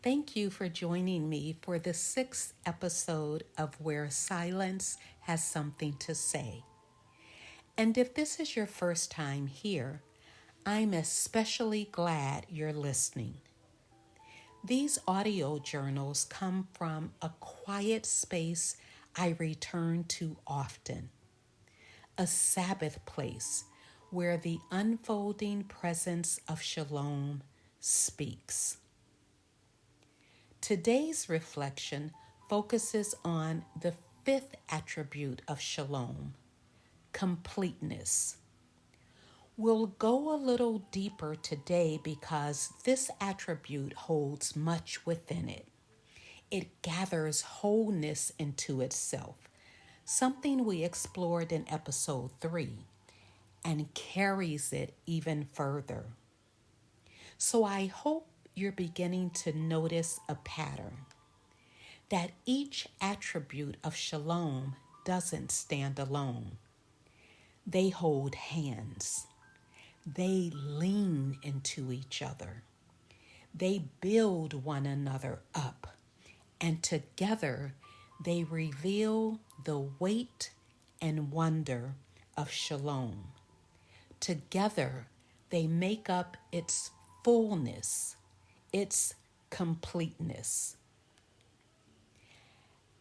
Thank you for joining me for the 6th episode of Where Silence Has Something to Say. And if this is your first time here, I'm especially glad you're listening. These audio journals come from a quiet space I return to often, a Sabbath place where the unfolding presence of Shalom speaks. Today's reflection focuses on the 5th attribute of Shalom, completeness. We'll go a little deeper today because this attribute holds much within it. It gathers wholeness into itself, something we explored in episode 3, and carries it even further. So I hope you're beginning to notice a pattern, that each attribute of Shalom doesn't stand alone. They hold hands. They lean into each other. They build one another up, and together they reveal the weight and wonder of Shalom. Together they make up its fullness, its completeness.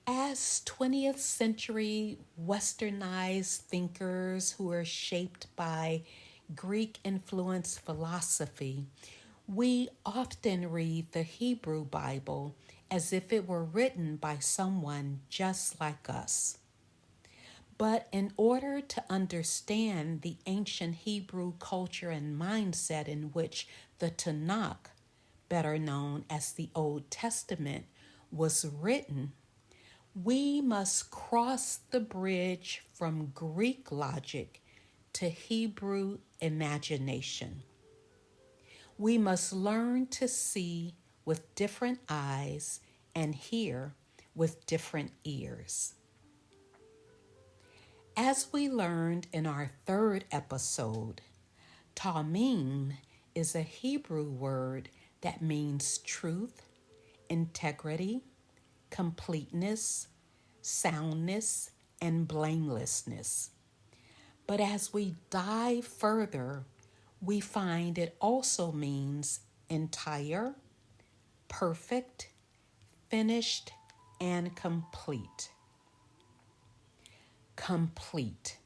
As 20th century westernized thinkers who are shaped by Greek-influenced philosophy, we often read the Hebrew Bible as if it were written by someone just like us. But in order to understand the ancient Hebrew culture and mindset in which the Tanakh, better known as the Old Testament, was written, we must cross the bridge from Greek logic to Hebrew imagination. We must learn to see with different eyes and hear with different ears. As we learned in our 3rd episode, Tamiym is a Hebrew word that means truth, integrity, completeness, soundness, and blamelessness. But as we dive further, we find it also means entire, perfect, finished, and complete. Complete.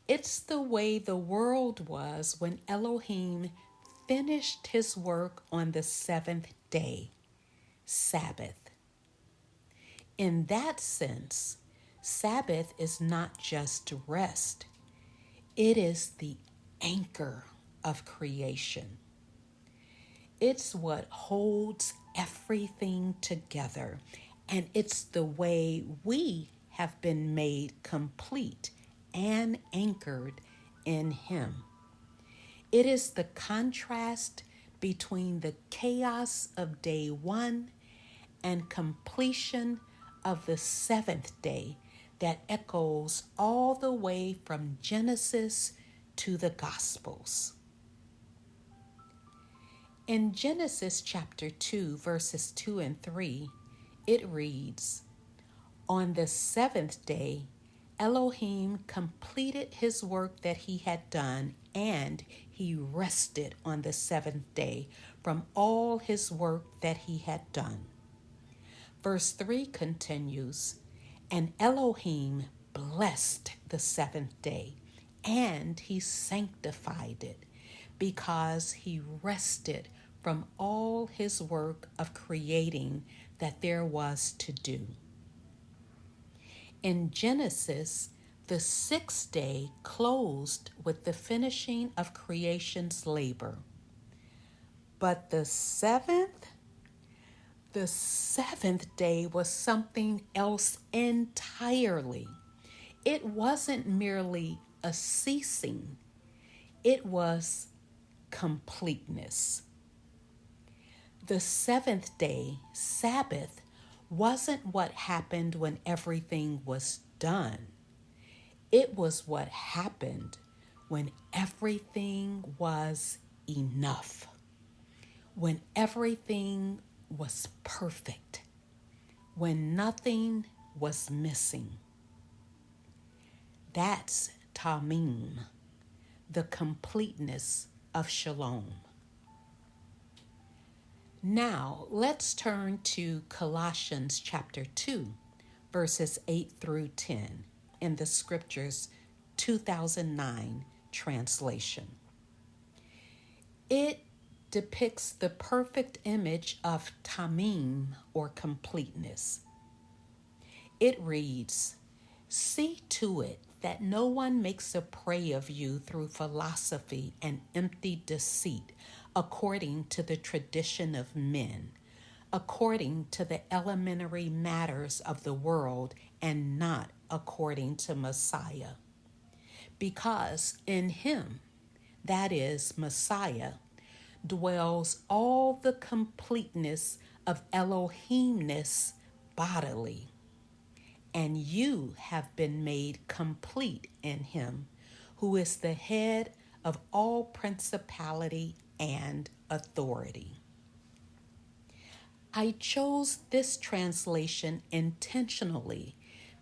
It's the way the world was when Elohim finished his work on the 7th day, Sabbath. In that sense, Sabbath is not just rest. It is the anchor of creation. It's what holds everything together, and it's the way we have been made complete and anchored in Him. It is the contrast between the chaos of day 1 and completion of the 7th day that echoes all the way from Genesis to the Gospels. In Genesis chapter 2, verses 2 and 3, it reads, "On the 7th day, Elohim completed his work that he had done, and he rested on the 7th day from all his work that he had done." Verse 3 continues, "And Elohim blessed the 7th day, and he sanctified it, because he rested from all his work of creating that there was to do." In Genesis, the 6th day closed with the finishing of creation's labor. But the seventh day was something else entirely. It wasn't merely a ceasing, it was completeness. The 7th day, Sabbath, wasn't what happened when everything was done. It was what happened when everything was enough, when everything was perfect, when nothing was missing. That's Tamiym, the completeness of Shalom. Now, let's turn to Colossians chapter 2, verses 8 through 10 in the Scriptures 2009 translation. It depicts the perfect image of Tamiym, or completeness. It reads, "See to it that no one makes a prey of you through philosophy and empty deceit, according to the tradition of men, according to the elementary matters of the world, and not according to Messiah. Because in him, that is, Messiah, dwells all the completeness of Elohimness bodily. And you have been made complete in him, who is the head of all principality and authority." I chose this translation intentionally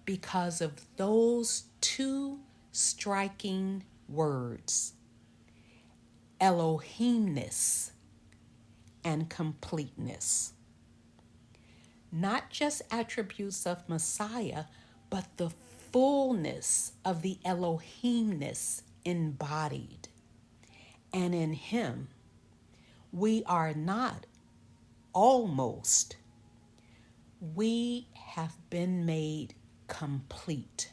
because of those two striking words, Elohimness and completeness. Not just attributes of Messiah, but the fullness of the Elohimness embodied. And in him, we are not almost. We have been made complete,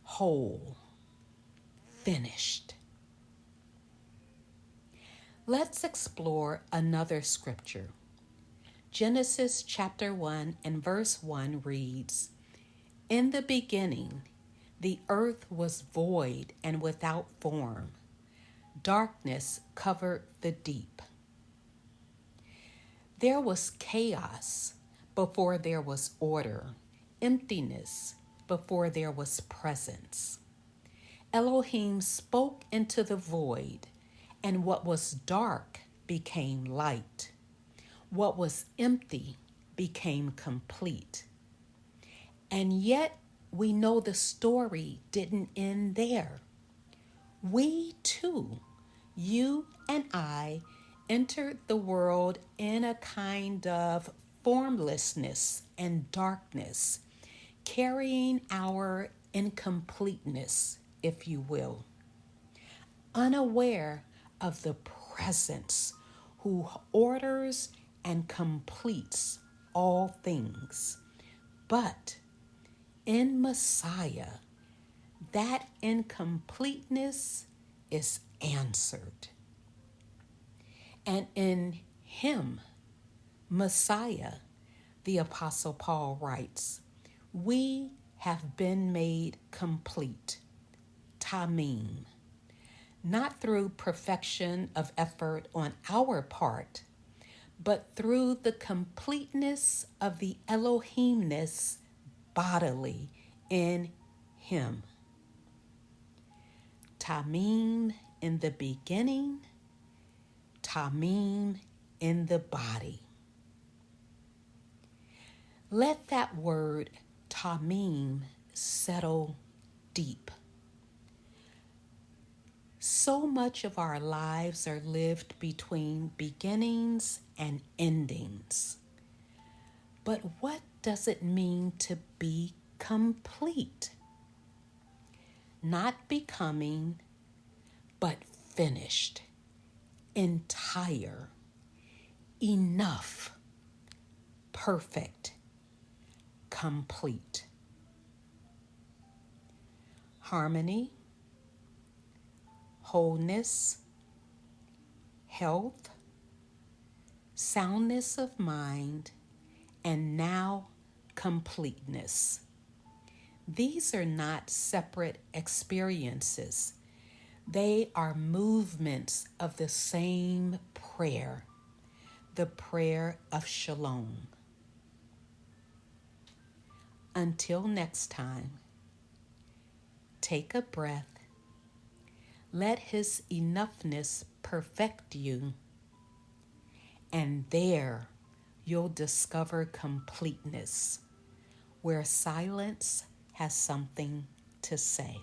whole, finished. Let's explore another scripture. Genesis chapter 1 and verse 1 reads, "In the beginning, the earth was void and without form. Darkness covered the deep." There was chaos before there was order, emptiness before there was presence. Elohim spoke into the void, and what was dark became light. What was empty became complete. And yet, we know the story didn't end there. We too, you and I, entered the world in a kind of formlessness and darkness, carrying our incompleteness, if you will, unaware of the presence who orders and completes all things. But in Messiah, that incompleteness is answered. And in him, Messiah, the Apostle Paul writes, we have been made complete, Tamiym, not through perfection of effort on our part, but through the completeness of the Elohimness bodily in him. Tamiym in the beginning, Tamiym in the body. Let that word Tamiym settle deep. So much of our lives are lived between beginnings and endings. But what does it mean to be complete? Not becoming, but finished, entire, enough, perfect, complete. Harmony, wholeness, health, soundness of mind, and now completeness. These are not separate experiences. They are movements of the same prayer, the prayer of Shalom. Until next time, take a breath. Let his enoughness perfect you, and there you'll discover completeness, where silence has something to say.